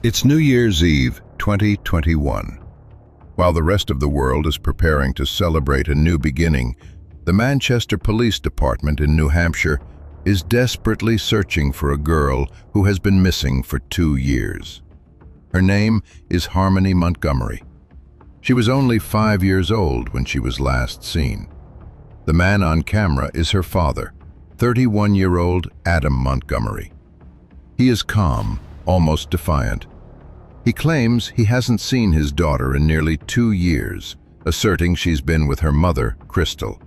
It's New Year's Eve, 2021. While the rest of the world is preparing to celebrate a new beginning, the Manchester Police Department in New Hampshire is desperately searching for a girl who has been missing for 2 years. Her name is Harmony Montgomery. She was only 5 years old when she was last seen. The man on camera is her father, 31-year-old Adam Montgomery. He is calm, almost defiant. He claims he hasn't seen his daughter in nearly 2 years, asserting she's been with her mother, Crystal.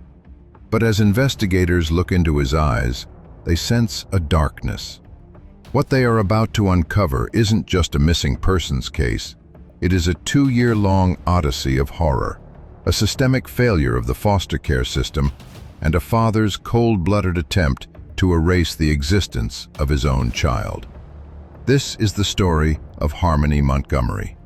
But as investigators look into his eyes, they sense a darkness. What they are about to uncover isn't just a missing persons case. It is a 2-year-long odyssey of horror, a systemic failure of the foster care system, and a father's cold-blooded attempt to erase the existence of his own child. This is the story of Harmony Montgomery.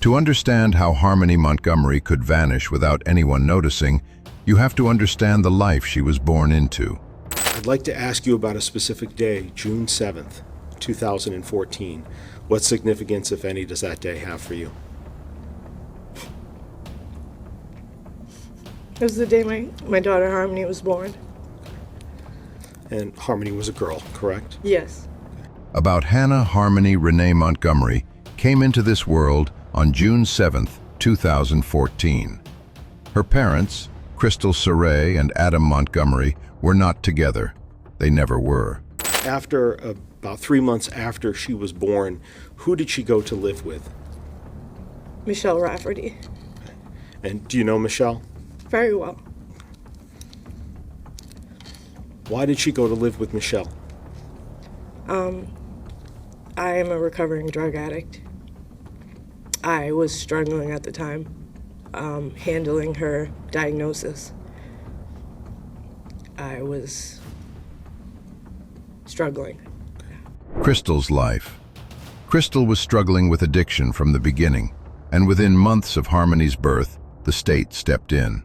To understand how Harmony Montgomery could vanish without anyone noticing, you have to understand the life she was born into. I'd like to ask you about a specific day, June 7th, 2014. What significance, if any, does that day have for you? It was the day my daughter Harmony was born. And Harmony was a girl, correct? Yes. About Hannah Harmony Renee Montgomery came into this world on June 7, 2014. Her parents, Crystal Sorey and Adam Montgomery, were not together. They never were. After about 3 months after she was born, who did she go to live with? Michelle Rafferty. And do you know Michelle? Very well. Why did she go to live with Michelle? I am a recovering drug addict. I was struggling at the time, handling her diagnosis. I was struggling. Crystal's life. Crystal was struggling with addiction from the beginning, and within months of Harmony's birth, the state stepped in.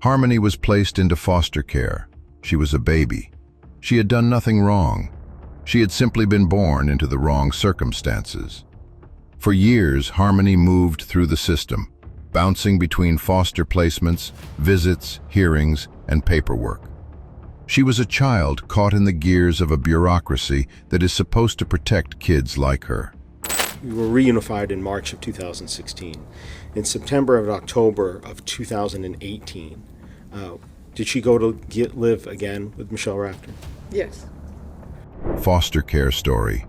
Harmony was placed into foster care. She was a baby. She had done nothing wrong. She had simply been born into the wrong circumstances. For years, Harmony moved through the system, bouncing between foster placements, visits, hearings, and paperwork. She was a child caught in the gears of a bureaucracy that is supposed to protect kids like her. We were reunified in March of 2016. In September and October of 2018, did she go to live again with Michelle Rafferty? Yes. Foster care story.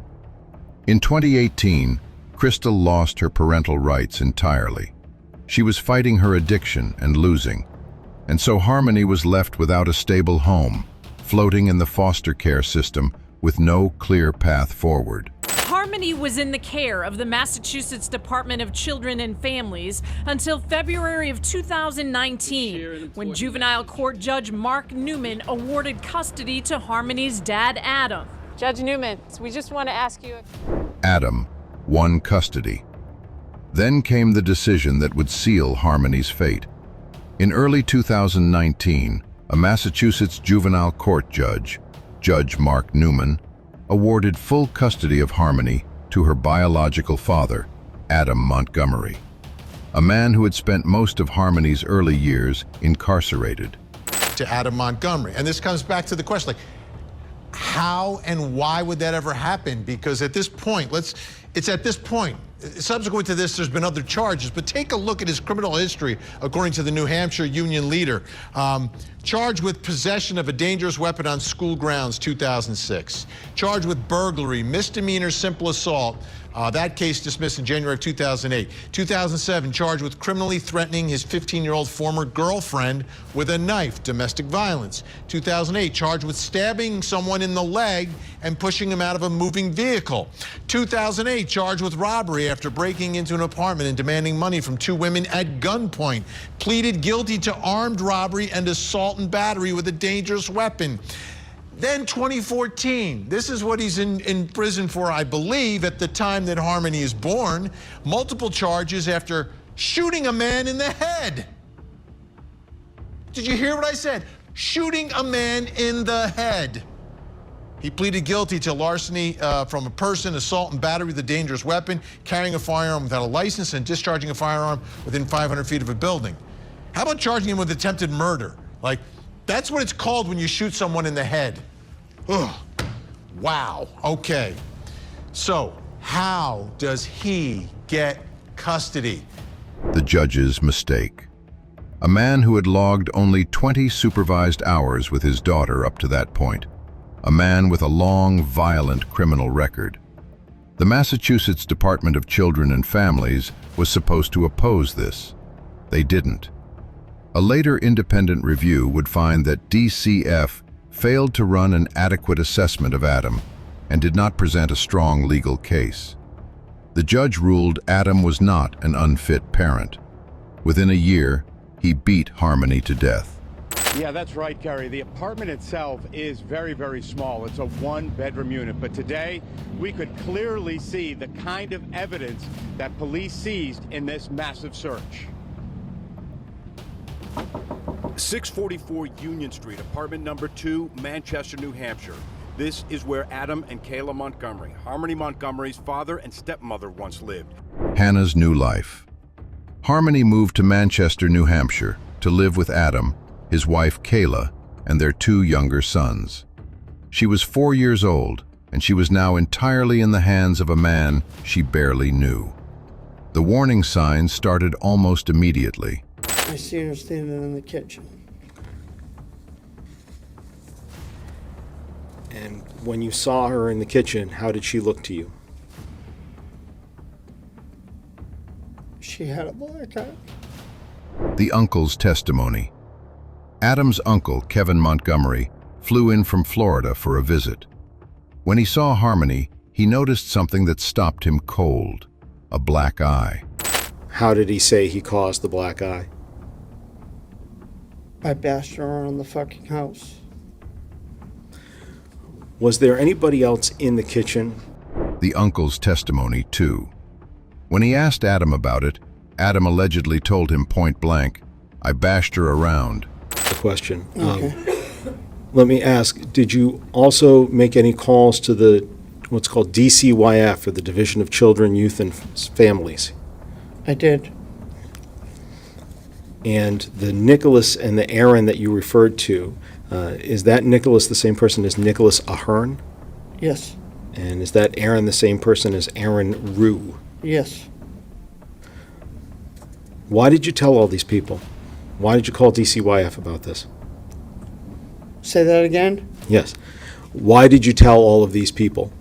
In 2018, Crystal lost her parental rights entirely. She was fighting her addiction and losing, and so Harmony was left without a stable home, floating in the foster care system with no clear path forward. Harmony was in the care of the Massachusetts Department of Children and Families until February of 2019, when juvenile court judge Mark Newman awarded custody to Harmony's dad, Adam. Judge Newman, we just want to ask you... Adam won custody. Then came the decision that would seal Harmony's fate. In early 2019, a Massachusetts juvenile court judge, Judge Mark Newman, awarded full custody of Harmony to her biological father, Adam Montgomery, a man who had spent most of Harmony's early years incarcerated. To Adam Montgomery. And this comes back to the question, like, how and why would that ever happen? Because at this point, it's at this point, subsequent to this, there's been other charges, but take a look at his criminal history, according to the New Hampshire Union leader. Charged with possession of a dangerous weapon on school grounds, 2006. Charged with burglary, misdemeanor, simple assault. That case dismissed in January of 2008. 2007, charged with criminally threatening his 15-year-old former girlfriend with a knife, domestic violence. 2008, charged with stabbing someone in the leg and pushing him out of a moving vehicle. 2008, charged with robbery after breaking into an apartment and demanding money from 2 women at gunpoint. Pleaded guilty to armed robbery and assault and battery with a dangerous weapon. Then 2014, this is what he's in prison for, I believe, at the time that Harmony is born. Multiple charges after shooting a man in the head. Did you hear what I said? Shooting a man in the head. He pleaded guilty to larceny from a person, assault and battery with a dangerous weapon, carrying a firearm without a license, and discharging a firearm within 500 feet of a building. How about charging him with attempted murder? Like, that's what it's called when you shoot someone in the head. Ugh. Wow. Okay. So, how does he get custody? The judge's mistake. A man who had logged only 20 supervised hours with his daughter up to that point. A man with a long, violent criminal record. The Massachusetts Department of Children and Families was supposed to oppose this. They didn't. A later independent review would find that DCF failed to run an adequate assessment of Adam and did not present a strong legal case. The judge ruled Adam was not an unfit parent. Within a year, he beat Harmony to death. Yeah, that's right, Kerry. The apartment itself is very, very small. It's a one-bedroom unit. But today, we could clearly see the kind of evidence that police seized in this massive search. 644 Union Street, apartment number 2, Manchester, New Hampshire. This is where Adam and Kayla Montgomery, Harmony Montgomery's father and stepmother, once lived. Hannah's new life. Harmony moved to Manchester, New Hampshire, to live with Adam, his wife Kayla, and their 2 younger sons. She was 4 years old, and she was now entirely in the hands of a man she barely knew. The warning signs started almost immediately. I seen her standing in the kitchen. And when you saw her in the kitchen, how did she look to you? She had a black eye. The uncle's testimony. Adam's uncle, Kevin Montgomery, flew in from Florida for a visit. When he saw Harmony, he noticed something that stopped him cold, a black eye. How did he say he caused the black eye? I bashed her around the fucking house. Was there anybody else in the kitchen? The uncle's testimony, too. When he asked Adam about it, Adam allegedly told him point blank, "I bashed her around." The question. Okay. Let me ask, did you also make any calls to the what's called DCYF, or the Division of Children, Youth, and Families? I did. And the Nicholas and the Aaron that you referred to, is that Nicholas the same person as Nicholas Ahern? Yes. And is that Aaron the same person as Aaron Rue? Yes. Why did you tell all these people? Why did you call DCYF about this? Say that again? Yes. Why did you tell all of these people?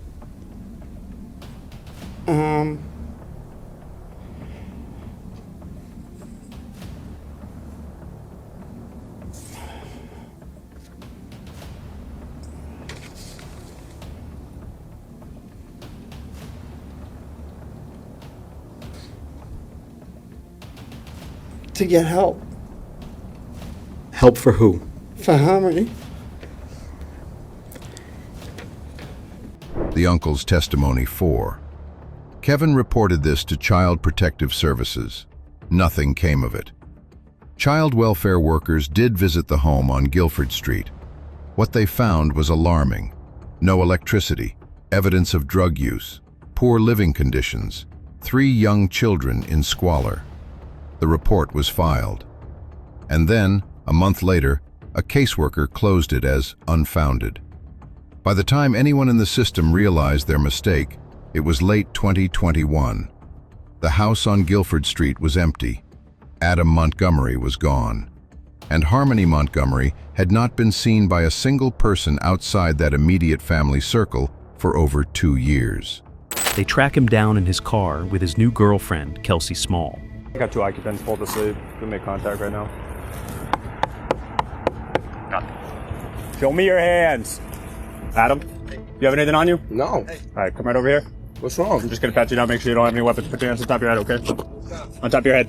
To get help. Help for who? For Harmony. The uncle's testimony 4. Kevin reported this to Child Protective Services. Nothing came of it. Child welfare workers did visit the home on Guilford Street. What they found was alarming. No electricity, evidence of drug use, poor living conditions, 3 young children in squalor. The report was filed. And then, a month later, a caseworker closed it as unfounded. By the time anyone in the system realized their mistake, it was late 2021. The house on Guilford Street was empty. Adam Montgomery was gone. And Harmony Montgomery had not been seen by a single person outside that immediate family circle for over 2 years. They track him down in his car with his new girlfriend, Kelsey Small. I got 2 occupants pulled to sleep. Can make contact right now. Show me your hands. Adam, you have anything on you? No. All right, come right over here. What's wrong? I'm just gonna pat you down, make sure you don't have any weapons. Put your hands on top of your head, okay? On top of your head.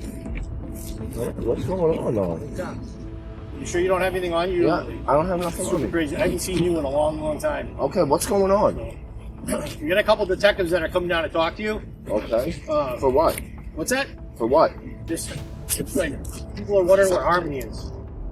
What's going on, though? You sure you don't have anything on you? Yeah, I don't have nothing on me. Crazy. I haven't seen you in a long, long time. Okay, what's going on? You got a couple detectives that are coming down to talk to you. Okay. For what? What's that? For what? It's like people are wondering where Harmony is.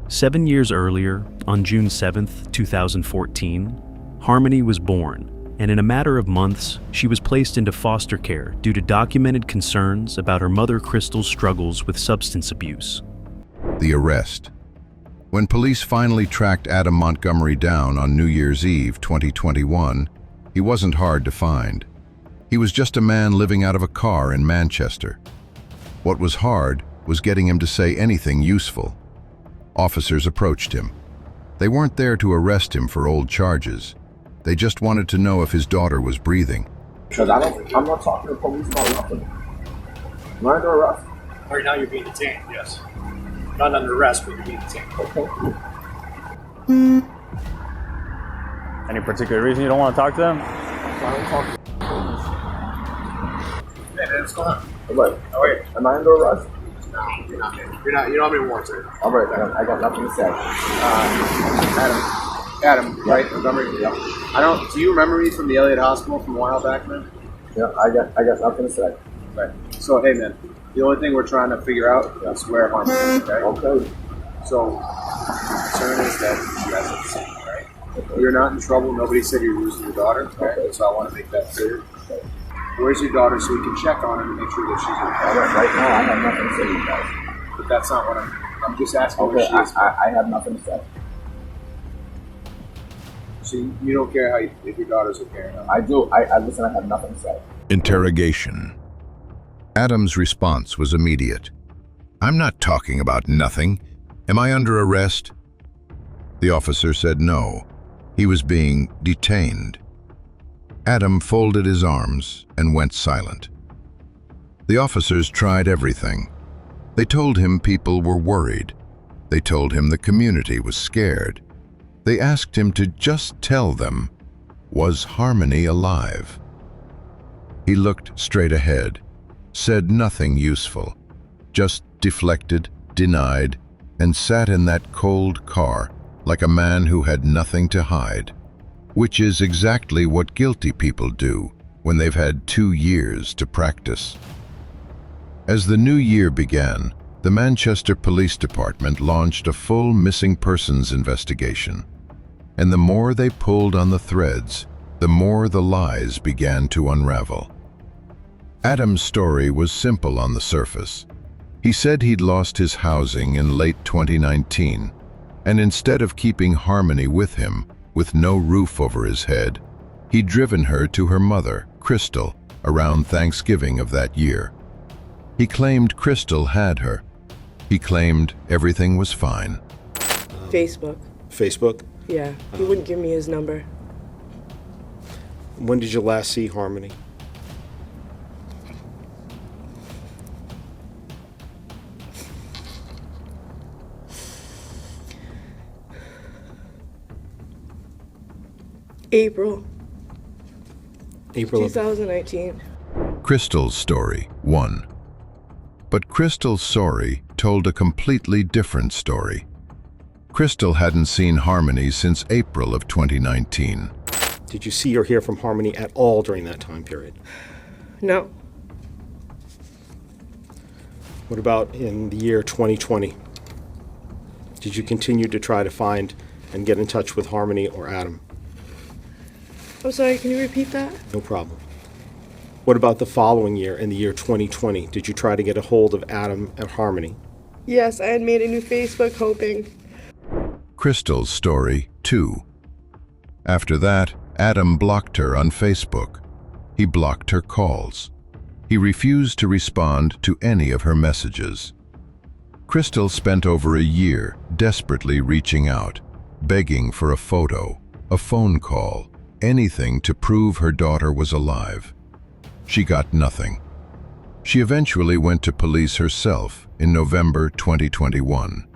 7 years earlier, on June 7th, 2014, Harmony was born, and in a matter of months, she was placed into foster care due to documented concerns about her mother Crystal's struggles with substance abuse. The arrest. When police finally tracked Adam Montgomery down on New Year's Eve 2021, he wasn't hard to find. He was just a man living out of a car in Manchester. What was hard was getting him to say anything useful. Officers approached him. They weren't there to arrest him for old charges. They just wanted to know if his daughter was breathing. I'm not talking to police about nothing. Am I under arrest? Right now you're being detained, yes. Not under arrest, but you're being detained. Okay. Any particular reason you don't want to talk to them? I don't talk to police. Hey man, what's going on? Wait. Oh wait. Am I under arrest? No, you're not, man. You're not. You don't have any warrants, right? All right, I got nothing to say. Adam, right? Montgomery. Yeah. Do you remember me from the Elliott Hospital from a while back, man? Yeah, I got nothing to say. Right. So, hey, man, the only thing we're trying to figure out is where Harmony is, okay? Okay. So, the concern is that you guys are the same, right? Okay. You're not in trouble. Nobody said you're losing your daughter, okay? So I want to make that clear. Okay. Where's your daughter so we can check on her and make sure that she's okay? Right now, I have nothing to say to you guys. But that's not what I'm just asking Okay, where she is. I have nothing to say. So you don't care if your daughter's okay or not? I do. Listen, I have nothing to say. Interrogation. Adam's response was immediate. "I'm not talking about nothing. Am I under arrest?" The officer said no. He was being detained. Adam folded his arms and went silent. The officers tried everything. They told him people were worried. They told him the community was scared. They asked him to just tell them, was Harmony alive? He looked straight ahead, said nothing useful, just deflected, denied, and sat in that cold car like a man who had nothing to hide, which is exactly what guilty people do when they've had 2 years to practice. As the new year began, the Manchester Police Department launched a full missing persons investigation. And the more they pulled on the threads, the more the lies began to unravel. Adam's story was simple on the surface. He said he'd lost his housing in late 2019, and instead of keeping Harmony with him, with no roof over his head, he'd driven her to her mother, Crystal, around Thanksgiving of that year. He claimed Crystal had her. He claimed everything was fine. Facebook. Facebook? Yeah, he wouldn't give me his number. When did you last see Harmony? April of 2019. Crystal's story, 1. But Crystal Sorey told a completely different story. Crystal hadn't seen Harmony since April of 2019. Did you see or hear from Harmony at all during that time period? No. What about in the year 2020? Did you continue to try to find and get in touch with Harmony or Adam? I'm sorry, can you repeat that? No problem. What about the following year, in the year 2020? Did you try to get a hold of Adam and Harmony? Yes, I had made a new Facebook hoping. Crystal's story, 2. After that, Adam blocked her on Facebook. He blocked her calls. He refused to respond to any of her messages. Crystal spent over a year desperately reaching out, begging for a photo, a phone call, anything to prove her daughter was alive. She got nothing. She eventually went to police herself in November 2021.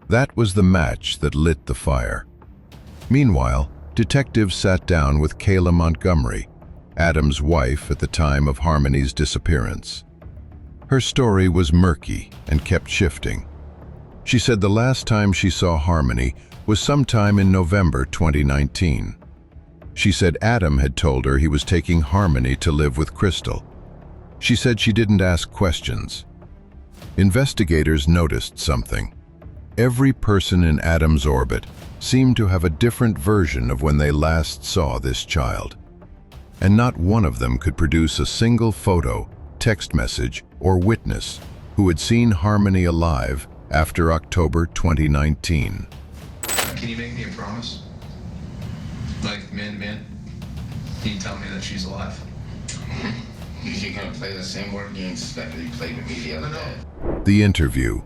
That was the match that lit the fire. Meanwhile, detectives sat down with Kayla Montgomery, Adam's wife at the time of Harmony's disappearance. Her story was murky and kept shifting. She said the last time she saw Harmony was sometime in November 2019. She said Adam had told her he was taking Harmony to live with Crystal. She said she didn't ask questions. Investigators noticed something. Every person in Adam's orbit seemed to have a different version of when they last saw this child. And not one of them could produce a single photo, text message, or witness who had seen Harmony alive after October 2019. Can you make me a promise? Like, man to man? Can you tell me that she's alive? You're gonna play the same word games that you played with me the other day. The interview.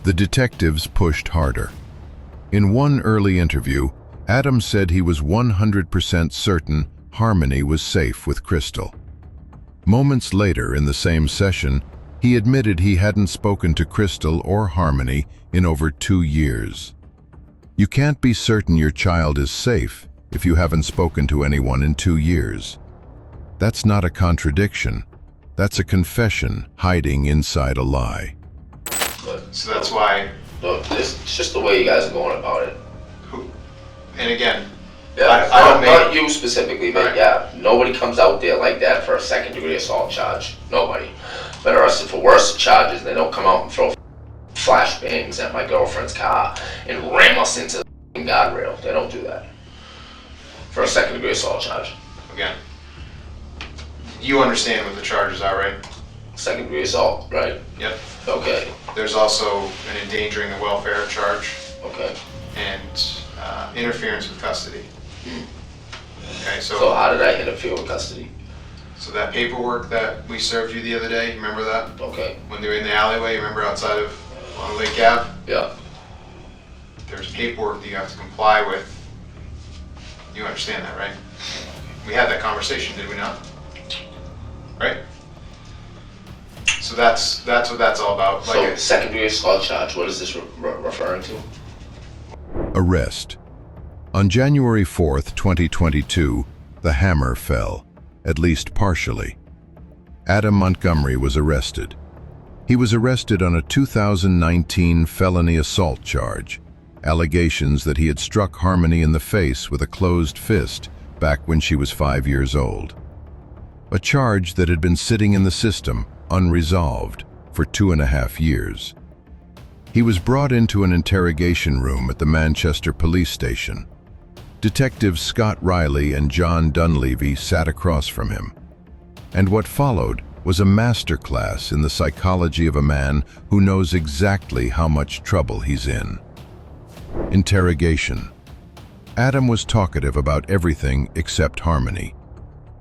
The detectives pushed harder. In one early interview, Adam said he was 100% certain Harmony was safe with Crystal. Moments later in the same session, he admitted he hadn't spoken to Crystal or Harmony in over 2 years. You can't be certain your child is safe if you haven't spoken to anyone in 2 years. That's not a contradiction. That's a confession hiding inside a lie. So that's why. Look, it's just the way you guys are going about it. And again, Yeah, I don't not you specifically, but yeah, nobody comes out there like that for a second-degree assault charge. Nobody. Been arrested for worse charges, and they don't come out and throw flashbangs at my girlfriend's car and ram us into the guardrail. They don't do that for a second-degree assault charge. again, you understand what the charges are, right? Second-degree assault, right? Yep. Okay. There's also an endangering the welfare charge. Okay. And interference with custody. Okay, So how did I interfere with custody? So that paperwork that we served you the other day, you remember that? Okay. When they were in the alleyway, remember outside of Long Lake Ave? Yeah. There's paperwork that you have to comply with. You understand that, right? We had that conversation, did we not? Right? So that's what that's all about. So second-degree assault charge, what is this referring to? Arrest. On January 4th, 2022, the hammer fell, at least partially. Adam Montgomery was arrested. He was arrested on a 2019 felony assault charge, allegations that he had struck Harmony in the face with a closed fist back when she was 5 years old. A charge that had been sitting in the system, unresolved, for 2.5 years. He was brought into an interrogation room at the Manchester police station. Detectives Scott Riley and John Dunleavy sat across from him. And what followed was a masterclass in the psychology of a man who knows exactly how much trouble he's in. Interrogation. Adam was talkative about everything except Harmony.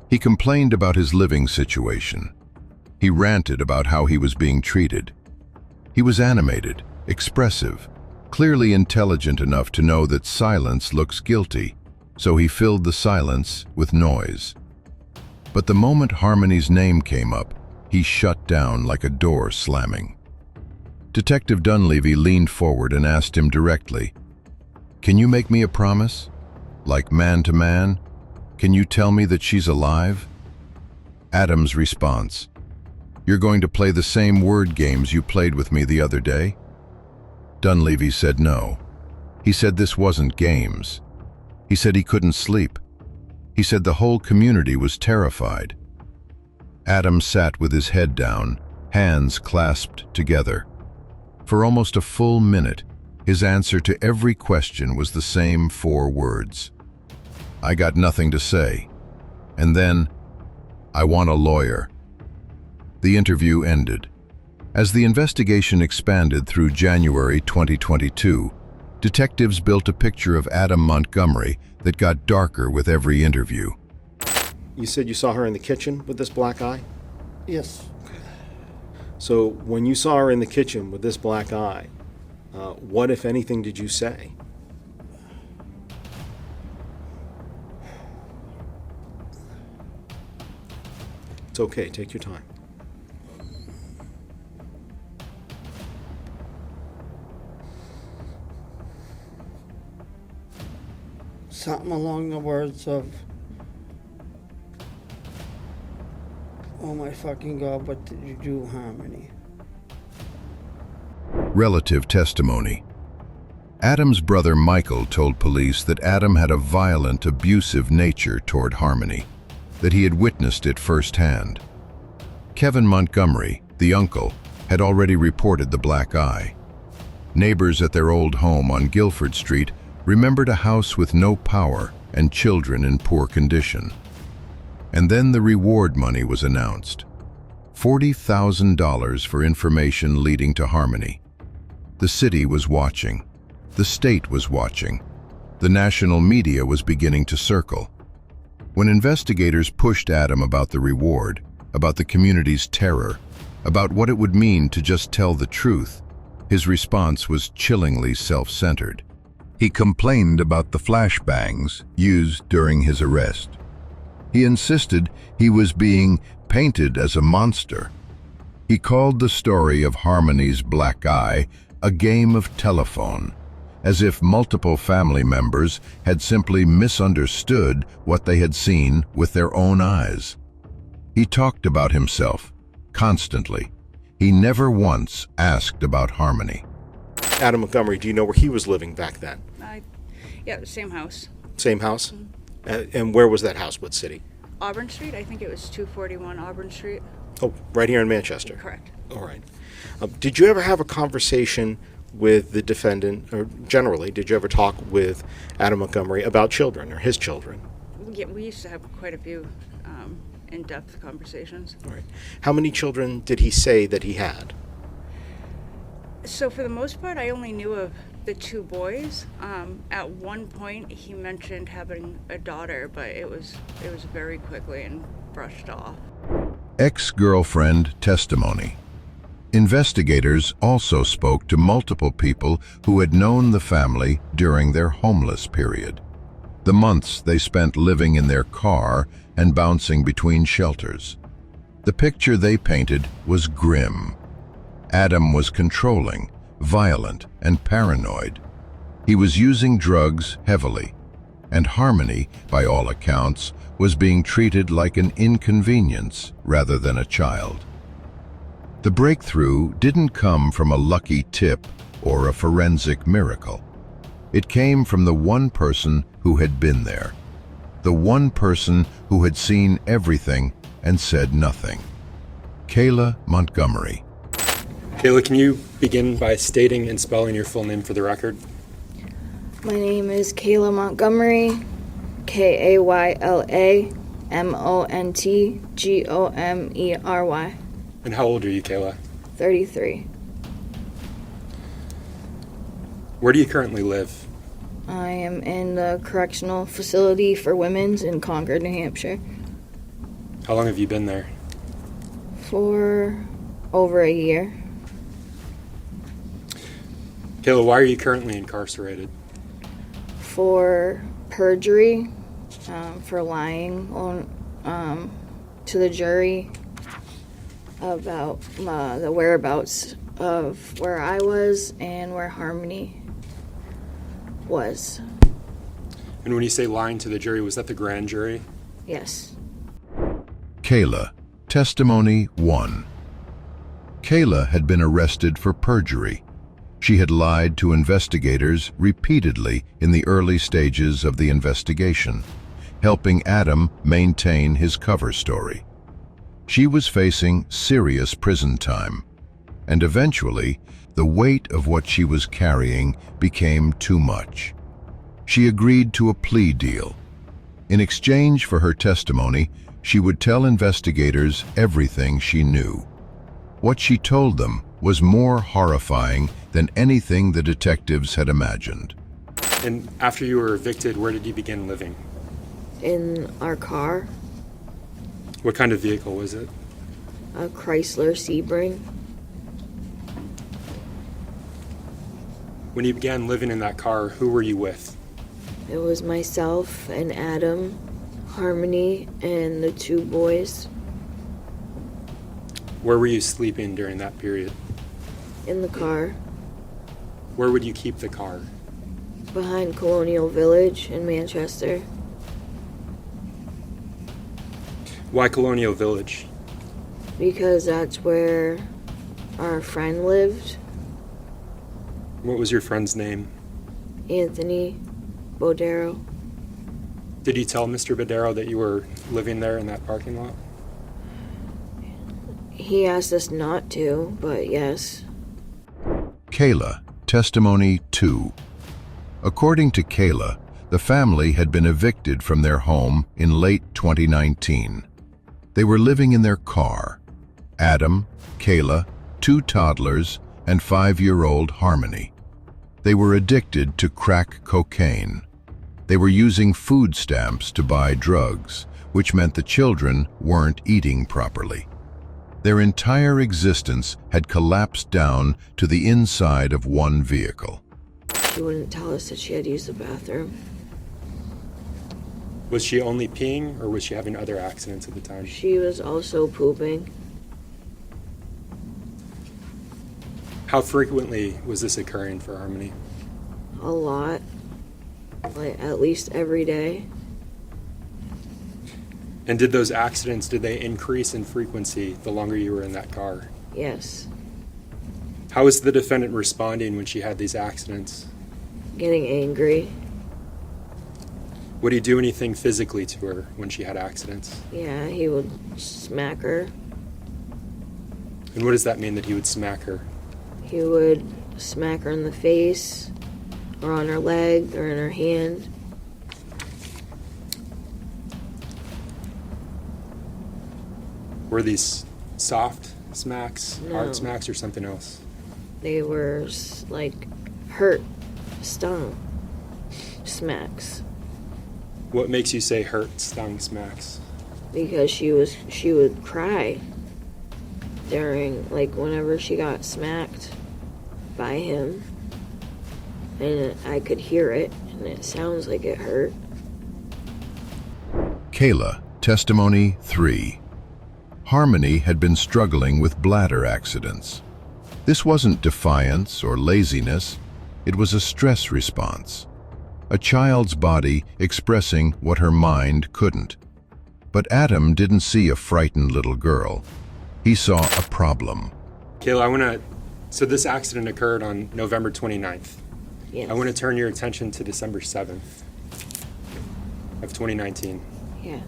He complained about his living situation. He ranted about how he was being treated. He was animated, expressive, clearly intelligent enough to know that silence looks guilty, so he filled the silence with noise. But the moment Harmony's name came up, he shut down like a door slamming. Detective Dunleavy leaned forward and asked him directly, "Can you make me a promise? Like man to man? Can you tell me that she's alive?" Adam's response, "You're going to play the same word games you played with me the other day?" Dunleavy said no. He said this wasn't games. He said he couldn't sleep. He said the whole community was terrified. Adam sat with his head down, hands clasped together. For almost a full minute, his answer to every question was the same 4 words. "I got nothing to say." And then, "I want a lawyer." The interview ended. As the investigation expanded through January 2022, detectives built a picture of Adam Montgomery that got darker with every interview. You said you saw her in the kitchen with this black eye? Yes. So when you saw her in the kitchen with this black eye, what, if anything, did you say? It's okay, take your time. Something along the words of, "Oh my fucking God, what did you do, Harmony?" Relative testimony. Adam's brother Michael told police that Adam had a violent, abusive nature toward Harmony, that he had witnessed it firsthand. Kevin Montgomery, the uncle, had already reported the black eye. Neighbors at their old home on Guilford Street remembered a house with no power and children in poor condition. And then the reward money was announced. $40,000 for information leading to Harmony. The city was watching. The state was watching. The national media was beginning to circle. When investigators pushed Adam about the reward, about the community's terror, about what it would mean to just tell the truth, his response was chillingly self-centered. He complained about the flashbangs used during his arrest. He insisted he was being painted as a monster. He called the story of Harmony's black eye a game of telephone, as if multiple family members had simply misunderstood what they had seen with their own eyes. He talked about himself, constantly. He never once asked about Harmony. Adam Montgomery, do you know where he was living back then? Yeah, the same house. Same house? And where was that house? What city? Auburn Street. I think it was 241 Auburn Street. Oh, right here in Manchester? Correct. All right. Did you ever have a conversation with the defendant, or generally, did you ever talk with Adam Montgomery about children or his children? Yeah, we used to have quite a few in-depth conversations. All right. How many children did he say that he had? So for the most part, I only knew of the two boys. At one point, he mentioned having a daughter, but it was very quickly and brushed off. Ex-girlfriend testimony. Investigators also spoke to multiple people who had known the family during their homeless period. The months they spent living in their car and bouncing between shelters. The picture they painted was grim. Adam was controlling, violent, and paranoid. He was using drugs heavily, and Harmony, by all accounts, was being treated like an inconvenience rather than a child. The breakthrough didn't come from a lucky tip or a forensic miracle. It came from the one person who had been there, the one person who had seen everything and said nothing. Kayla Montgomery. Kayla, can you begin by stating and spelling your full name for the record? My name is Kayla Montgomery, Kayla Montgomery. And how old are you, Kayla? 33. Where do you currently live? I am in the correctional facility for women's in Concord, New Hampshire. How long have you been there? For over a year. Kayla, why are you currently incarcerated? For perjury, for lying to the jury about the whereabouts of where I was and where Harmony was. And when you say lying to the jury, was that the grand jury? Yes. Kayla, testimony 1. Kayla had been arrested for perjury. She had lied to investigators repeatedly in the early stages of the investigation, helping Adam maintain his cover story. She was facing serious prison time, and eventually, the weight of what she was carrying became too much. She agreed to a plea deal. In exchange for her testimony, she would tell investigators everything she knew. What she told them was more horrifying than anything the detectives had imagined. And after you were evicted, where did you begin living? In our car. What kind of vehicle was it? A Chrysler Sebring. When you began living in that car, who were you with? It was myself and Adam, Harmony, and the two boys. Where were you sleeping during that period? In the car. Where would you keep the car? Behind Colonial Village in Manchester. Why Colonial Village? Because that's where our friend lived. What was your friend's name? Anthony Bodero. Did you tell Mr. Bodero that you were living there in that parking lot? He asked us not to, but yes. Kayla, Testimony 2. According to Kayla, the family had been evicted from their home in late 2019. They were living in their car. Adam, Kayla, 2 toddlers, and 5-year-old Harmony. They were addicted to crack cocaine. They were using food stamps to buy drugs, which meant the children weren't eating properly. Their entire existence had collapsed down to the inside of one vehicle. She wouldn't tell us that she had used the bathroom. Was she only peeing, or was she having other accidents at the time? She was also pooping. How frequently was this occurring for Harmony? A lot. Like, at least every day. And did those accidents, did they increase in frequency the longer you were in that car? Yes. How was the defendant responding when she had these accidents? Getting angry. Would he do anything physically to her when she had accidents? Yeah, he would smack her. And what does that mean, that he would smack her? He would smack her in the face, or on her leg, or in her hand. Were these soft smacks, No. hard smacks, or something else? They were like hurt, stung smacks. What makes you say hurt, stung smacks? Because she would cry during, like, whenever she got smacked by him, and I could hear it, and it sounds like it hurt. Kayla, Testimony 3. Harmony had been struggling with bladder accidents. This wasn't defiance or laziness, it was a stress response. A child's body expressing what her mind couldn't. But Adam didn't see a frightened little girl. He saw a problem. Kayla, so this accident occurred on November 29th. Yes. I want to turn your attention to December 7th of 2019. Yeah.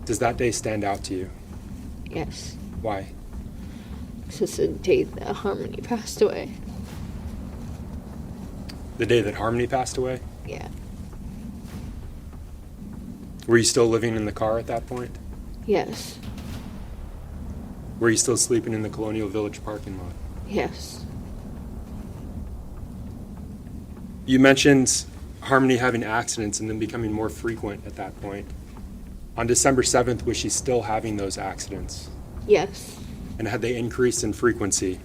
Does that day stand out to you? Yes. Why? Since the day that Harmony passed away. The day that Harmony passed away? Yeah. Were you still living in the car at that point? Yes. Were you still sleeping in the Colonial Village parking lot? Yes. You mentioned Harmony having accidents and then becoming more frequent at that point. On December 7th, was she still having those accidents? Yes. And had they increased in frequency?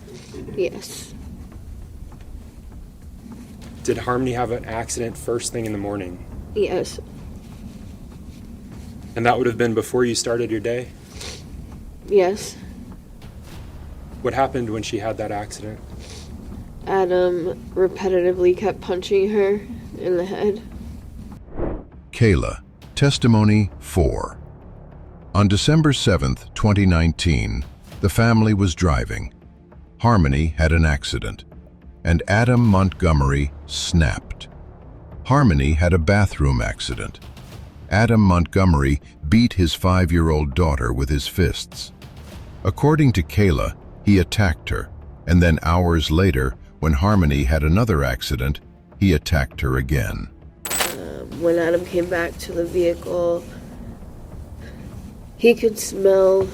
Yes. Did Harmony have an accident first thing in the morning? Yes. And that would have been before you started your day? Yes. What happened when she had that accident? Adam repetitively kept punching her in the head. Kayla, Testimony 4. On December 7th, 2019, the family was driving. Harmony had an accident, and Adam Montgomery snapped. Harmony had a bathroom accident. Adam Montgomery beat his 5-year-old daughter with his fists. According to Kayla, he attacked her, and then hours later, when Harmony had another accident, he attacked her again. When Adam came back to the vehicle, he could smell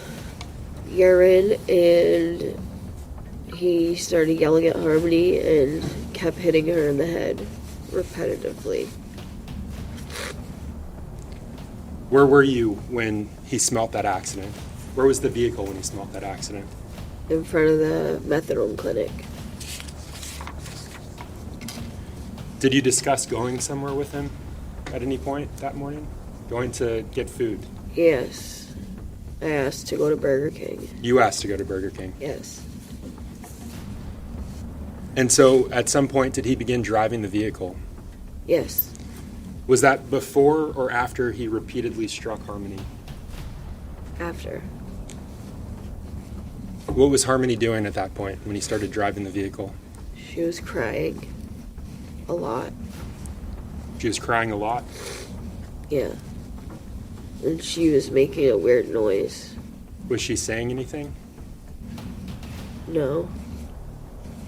urine, and he started yelling at Harmony and kept hitting her in the head repetitively. Where were you when he smelt that accident? Where was the vehicle when he smelt that accident? In front of the methadone clinic. Did you discuss going somewhere with him at any point that morning? Going to get food? Yes. I asked to go to Burger King. You asked to go to Burger King? Yes. And so at some point, did he begin driving the vehicle? Yes. Was that before or after he repeatedly struck Harmony? After. What was Harmony doing at that point when he started driving the vehicle? She was crying a lot. She was crying a lot? Yeah. And she was making a weird noise. Was she saying anything? No.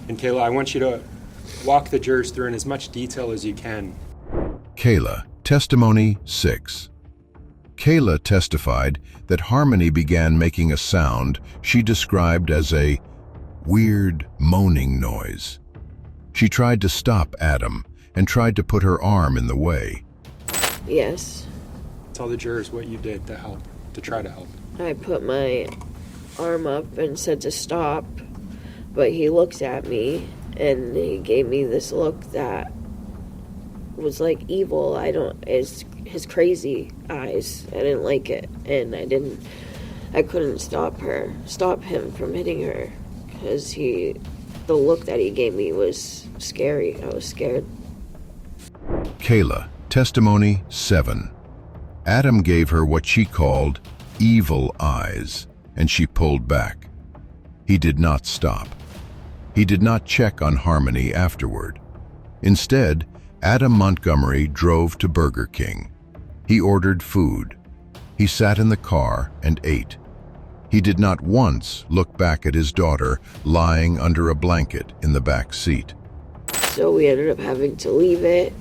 And Kayla, I want you to walk the jurors through in as much detail as you can. Kayla, Testimony 6. Kayla testified that Harmony began making a sound she described as a weird moaning noise. She tried to stop Adam and tried to put her arm in the way. Yes. Tell the jurors what you did to help, to try to help. I put my arm up and said to stop, but he looked at me and he gave me this look that was like evil. His crazy eyes. I didn't like it, and I couldn't stop him from hitting her, because the look that he gave me was scary. I was scared. Kayla, Testimony 7. Adam gave her what she called evil eyes, and she pulled back. He did not stop. He did not check on Harmony afterward. Instead, Adam Montgomery drove to Burger King. He ordered food. He sat in the car and ate. He did not once look back at his daughter lying under a blanket in the back seat. So we ended up having to leave it,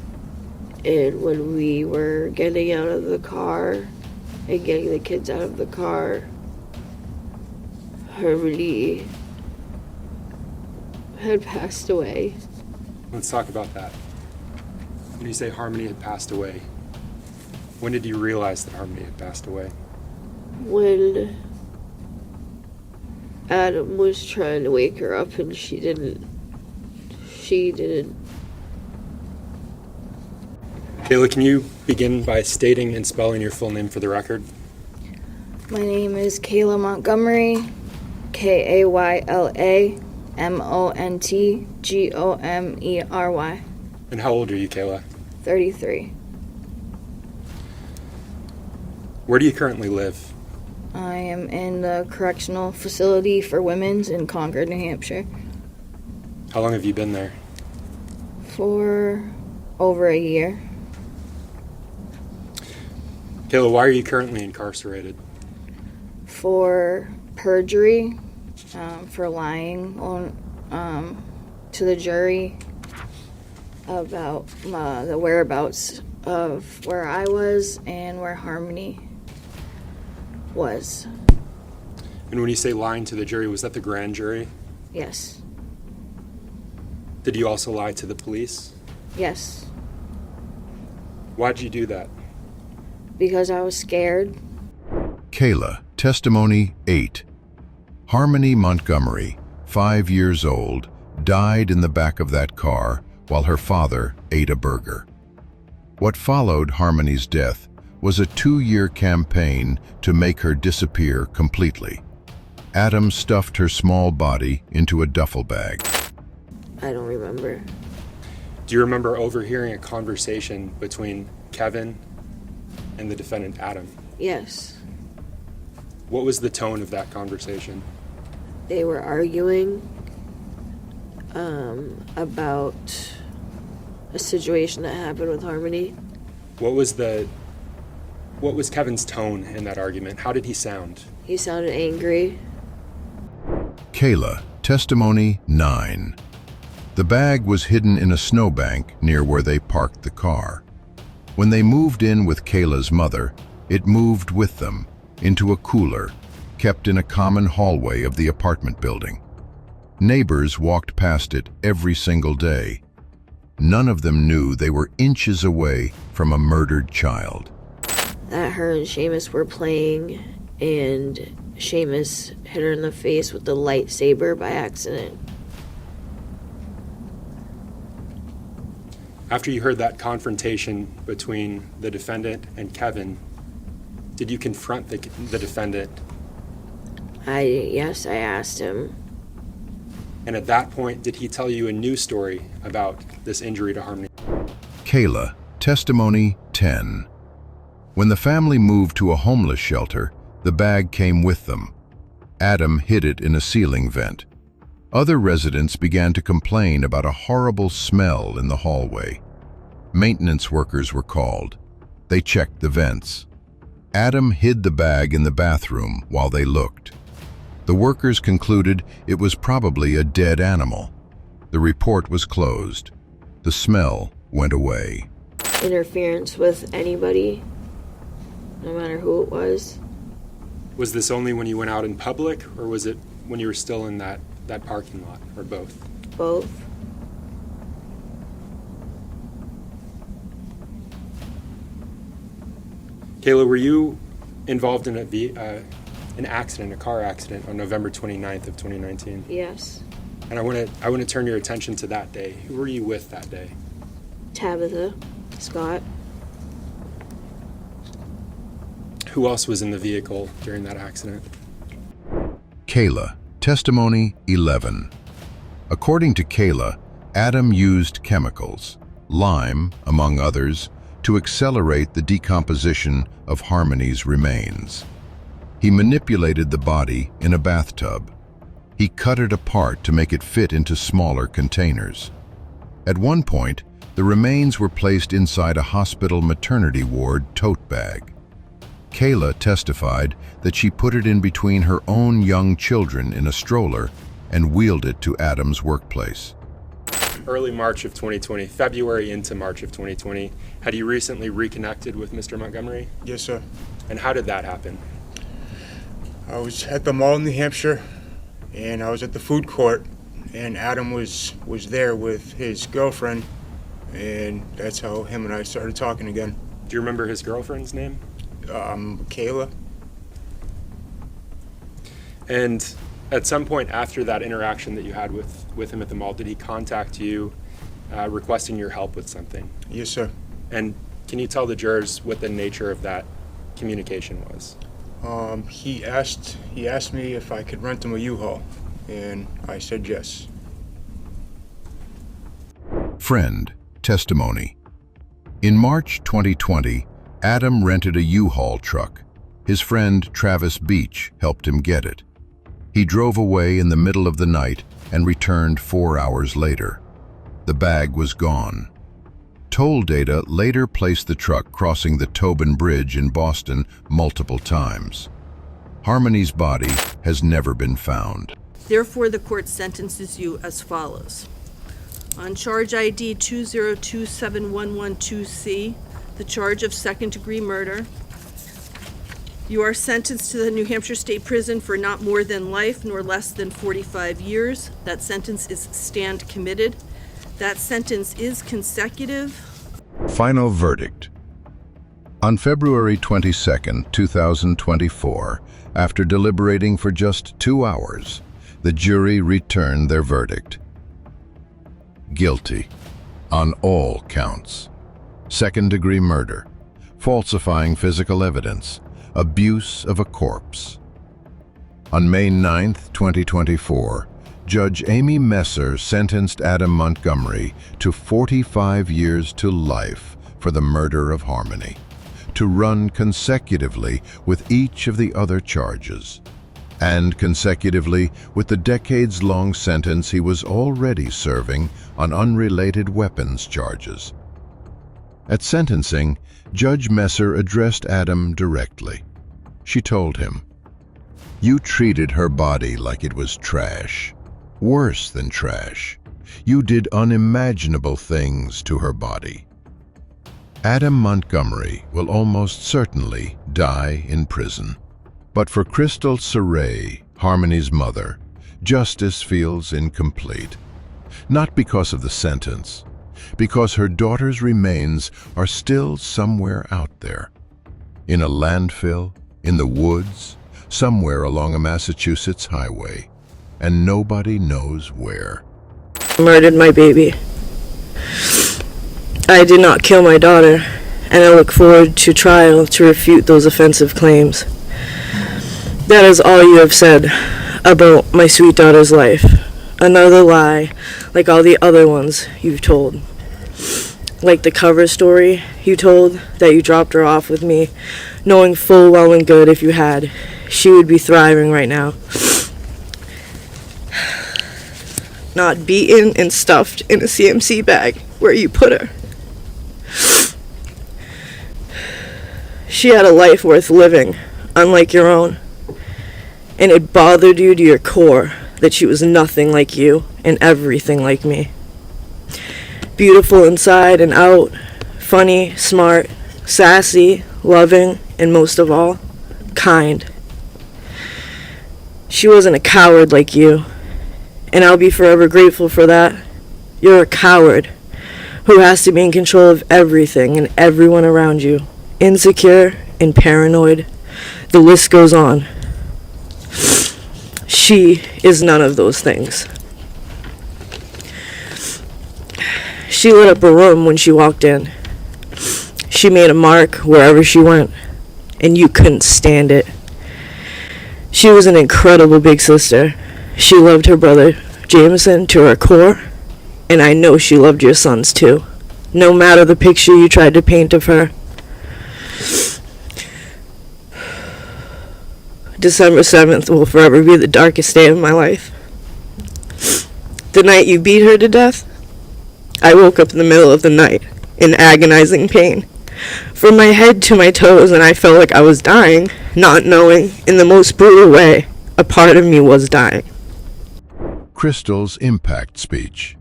and when we were getting out of the car and getting the kids out of the car, Harmony had passed away. Let's talk about that. When you say Harmony had passed away, when did you realize that Harmony had passed away? When Adam was trying to wake her up and she didn't. Kayla, can you begin by stating and spelling your full name for the record? My name is Kayla Montgomery, Kayla Montgomery. And how old are you, Kayla? 33. Where do you currently live? I am in the correctional facility for women's in Concord, New Hampshire. How long have you been there? For over a year. Kayla, why are you currently incarcerated? For perjury, for lying to the jury about the whereabouts of where I was and where Harmony was. And when you say lying to the jury, was that the grand jury? Yes. Did you also lie to the police? Yes. Why'd you do that? Because I was scared. Kayla, Testimony 8. Harmony Montgomery, 5 years old, died in the back of that car while her father ate a burger. What followed Harmony's death was a 2-year campaign to make her disappear completely. Adam stuffed her small body into a duffel bag. I don't remember. Do you remember overhearing a conversation between Kevin and the defendant, Adam? Yes. What was the tone of that conversation? They were arguing about a situation that happened with Harmony. What was Kevin's tone in that argument? How did he sound? He sounded angry. Kayla, Testimony 9. The bag was hidden in a snowbank near where they parked the car. When they moved in with Kayla's mother, it moved with them into a cooler kept in a common hallway of the apartment building. Neighbors walked past it every single day. None of them knew they were inches away from a murdered child. That her and Seamus were playing, and Seamus hit her in the face with the lightsaber by accident. After you heard that confrontation between the defendant and Kevin, did you confront the defendant? Yes, I asked him. And at that point, did he tell you a new story about this injury to Harmony? Kayla, Testimony 10. When the family moved to a homeless shelter, the bag came with them. Adam hid it in a ceiling vent. Other residents began to complain about a horrible smell in the hallway. Maintenance workers were called. They checked the vents. Adam hid the bag in the bathroom while they looked. The workers concluded it was probably a dead animal. The report was closed. the smell went away. Interference with anybody, no matter who it was. Was this only when you went out in public, or was it when you were still in that parking lot, or both? Both. Kayla, were you involved in an accident, a car accident, on November 29th of 2019? Yes. And I want to turn your attention to that day. Who were you with that day? Tabitha, Scott. Who else was in the vehicle during that accident? Kayla, testimony 11. According to Kayla, Adam used chemicals, lime, among others, to accelerate the decomposition of Harmony's remains. He manipulated the body in a bathtub. He cut it apart to make it fit into smaller containers. At one point, the remains were placed inside a hospital maternity ward tote bag. Kayla testified that she put it in between her own young children in a stroller and wheeled it to Adam's workplace. Early March of 2020, February into March of 2020, had you recently reconnected with Mr. Montgomery? Yes, sir. And how did that happen? I was at the mall in New Hampshire, and I was at the food court, and Adam was there with his girlfriend, and that's how him and I started talking again. Do you remember his girlfriend's name? Kayla. And at some point after that interaction that you had with him at the mall, did he contact you requesting your help with something? Yes, sir. And can you tell the jurors what the nature of that communication was? He asked me if I could rent him a U-Haul, and I said yes. Friend, testimony. In March 2020, Adam rented a U-Haul truck. His friend Travis Beach helped him get it. He drove away in the middle of the night and returned 4 hours later. The bag was gone. Toll data later placed the truck crossing the Tobin Bridge in Boston multiple times. Harmony's body has never been found. Therefore, the court sentences you as follows. On charge ID 2027112C, the charge of second-degree murder, you are sentenced to the New Hampshire State Prison for not more than life nor less than 45 years. That sentence is stand committed. That sentence is consecutive. Final verdict. On February 22, 2024, after deliberating for just 2 hours, the jury returned their verdict. Guilty on all counts. Second-degree murder, falsifying physical evidence, abuse of a corpse. On May 9, 2024, Judge Amy Messer sentenced Adam Montgomery to 45 years to life for the murder of Harmony, to run consecutively with each of the other charges, and consecutively with the decades-long sentence he was already serving on unrelated weapons charges. At sentencing, Judge Messer addressed Adam directly. She told him, "You treated her body like it was trash. Worse than trash. You did unimaginable things to her body." Adam Montgomery will almost certainly die in prison. But for Crystal Sorey, Harmony's mother, justice feels incomplete. Not because of the sentence, because her daughter's remains are still somewhere out there. In a landfill, in the woods, somewhere along a Massachusetts highway, and nobody knows where. Murdered my baby. I did not kill my daughter, and I look forward to trial to refute those offensive claims. That is all you have said about my sweet daughter's life. Another lie, like all the other ones you've told. Like the cover story you told, that you dropped her off with me, knowing full well and good if you had, she would be thriving right now. Not beaten and stuffed in a CMC bag where you put her. She had a life worth living, unlike your own. And it bothered you to your core that she was nothing like you and everything like me. Beautiful inside and out, funny, smart, sassy, loving, and most of all, kind. She wasn't a coward like you, and I'll be forever grateful for that. You're a coward who has to be in control of everything and everyone around you, insecure and paranoid. The list goes on. She is none of those things. She lit up a room when she walked in. She made a mark wherever she went, and you couldn't stand it. She was an incredible big sister. She loved her brother, Jameson, to her core, and I know she loved your sons too, no matter the picture you tried to paint of her. December 7th will forever be the darkest day of my life. The night you beat her to death, I woke up in the middle of the night in agonizing pain, from my head to my toes, and I felt like I was dying, not knowing, in the most brutal way, a part of me was dying. Crystal's impact speech.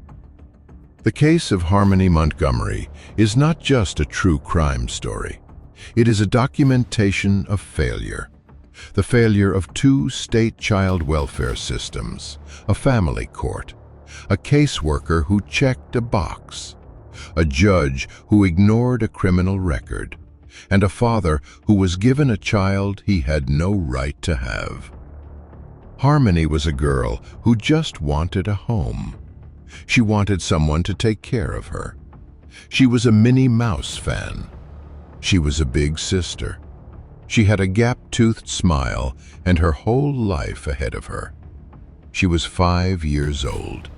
The case of Harmony Montgomery is not just a true crime story. It is a documentation of failure. The failure of 2 state child welfare systems, a family court, a caseworker who checked a box, a judge who ignored a criminal record, and a father who was given a child he had no right to have. Harmony was a girl who just wanted a home. She wanted someone to take care of her. She was a Minnie Mouse fan. She was a big sister. She had a gap-toothed smile and her whole life ahead of her. She was 5 years old.